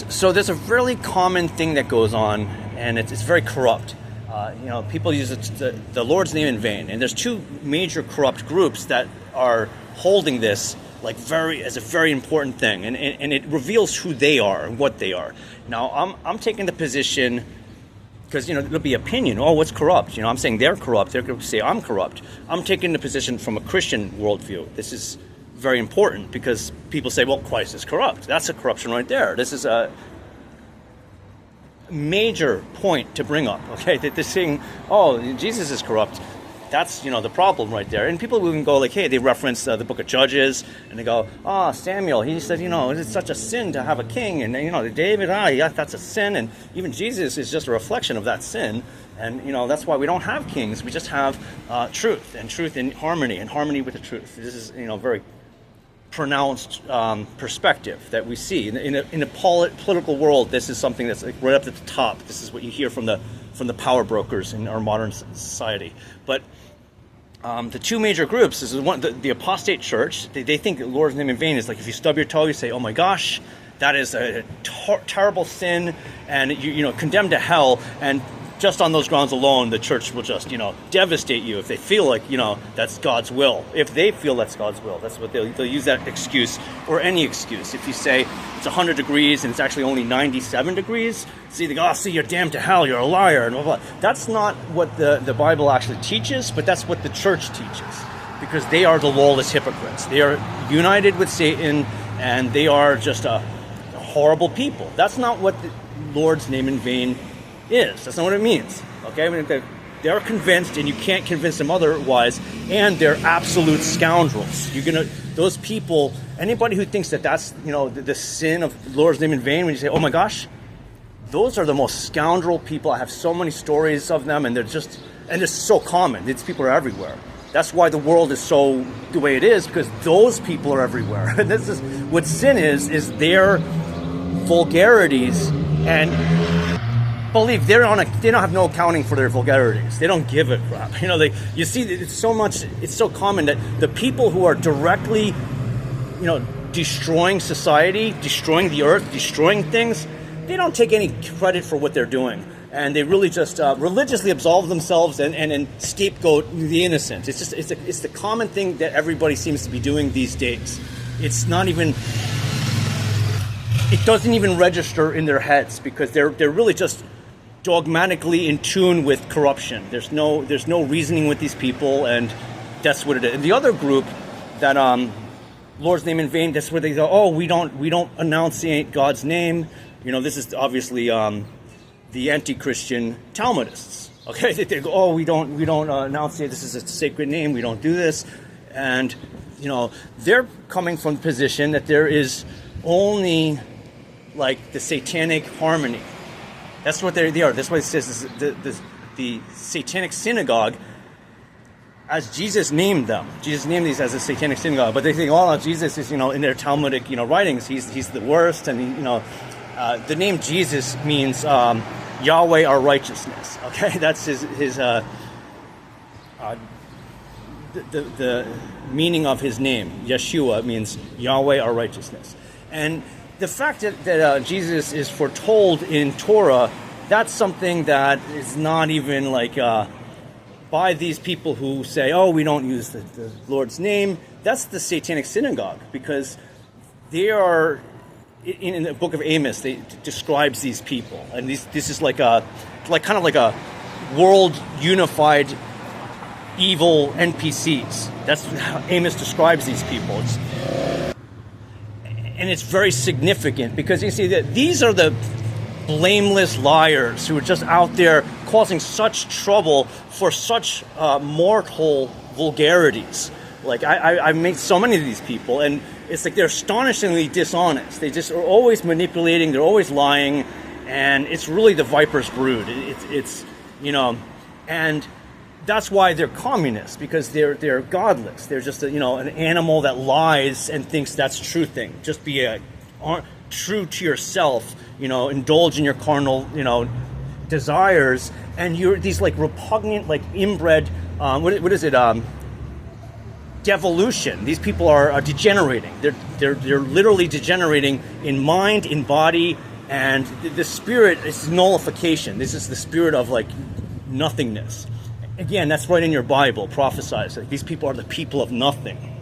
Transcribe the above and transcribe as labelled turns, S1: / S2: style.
S1: So there's a really common thing that goes on, and it's very corrupt. People use the Lord's name in vain, and there's two major corrupt groups that are holding this as a very important thing, and it reveals who they are and what they are. Now, I'm taking the position because there'll be opinion. Oh, what's corrupt? I'm saying they're corrupt. They're going to say I'm corrupt. I'm taking the position from a Christian worldview. This is very important because people say, well, Christ is corrupt. That's a corruption right there. This is a major point to bring up, okay? That they're saying, oh, Jesus is corrupt. That's, the problem right there. And people will even go hey, they reference the book of Judges, and they go, Samuel, he said, it's such a sin to have a king. And, David, that's a sin. And even Jesus is just a reflection of that sin. And, that's why we don't have kings. We just have truth in harmony with the truth. This is, very pronounced perspective that we see in a political world. This is something that's right up at the top. This is what you hear from the power brokers in our modern society. But the two major groups is the apostate church. They think the Lord's name in vain is if you stub your toe, you say, oh my gosh, that is a terrible sin, and you condemned to hell. And just on those grounds alone, the church will just, devastate you if they feel that's God's will. If they feel that's God's will, that's what they'll use that excuse, or any excuse. If you say it's 100 degrees and it's actually only 97 degrees, see, they go, you're damned to hell, you're a liar, and blah, blah. That's not what the Bible actually teaches, but that's what the church teaches, because they are the lawless hypocrites. They are united with Satan, and they are just a horrible people. That's not what the Lord's name in vain is. That's not what it means. Okay, they're convinced, and you can't convince them otherwise. And they're absolute scoundrels. Those people. Anybody who thinks that's the sin of the Lord's name in vain, when you say, oh my gosh, those are the most scoundrel people. I have so many stories of them, and it's so common. These people are everywhere. That's why the world is so the way it is, because those people are everywhere. And this is what sin is their vulgarities, and believe they don't have no accounting for their vulgarities. They don't give a crap. You see, it's so common that the people who are directly, destroying society, destroying the earth, destroying things, they don't take any credit for what they're doing. And they really just religiously absolve themselves and scapegoat the innocent. It's the common thing that everybody seems to be doing these days. It's not even, it doesn't even register in their heads, because they're really just dogmatically in tune with corruption. There's no reasoning with these people, and that's what it is. And the other group that Lord's name in vain, that's where they go, oh, we don't enunciate God's name. This is obviously the anti-Christian Talmudists. Okay, they go, oh, we don't enunciate, this is a sacred name, we don't do this. And they're coming from the position that there is only the satanic harmony. That's what they are. That's what it says. The satanic synagogue, as Jesus named them. Jesus named these as a satanic synagogue. But they think, oh, Jesus is, in their Talmudic, writings, he's the worst. And, the name Jesus means Yahweh our righteousness. Okay, that's his the meaning of his name. Yeshua means Yahweh our righteousness. And the fact that Jesus is foretold in Torah, that's something that is not even by these people who say, oh, we don't use the Lord's name. That's the satanic synagogue, because they are, in the book of Amos, they describes these people. And this is kind of like a world unified evil NPCs. That's how Amos describes these people. And it's very significant, because you see that these are the blameless liars who are just out there causing such trouble for such mortal vulgarities. I meet so many of these people, and it's they're astonishingly dishonest. They just are always manipulating. They're always lying, and it's really the viper's brood. It's and that's why they're communists, because they're godless. They're just an animal that lies and thinks that's true thing. Just be true to yourself. Indulge in your carnal desires, and you're these repugnant, inbred. What is it? Devolution. These people are degenerating. They're literally degenerating in mind, in body, And the spirit is nullification. This is the spirit of like nothingness. Again, that's right in your Bible, prophesies. Like, these people are the people of nothing.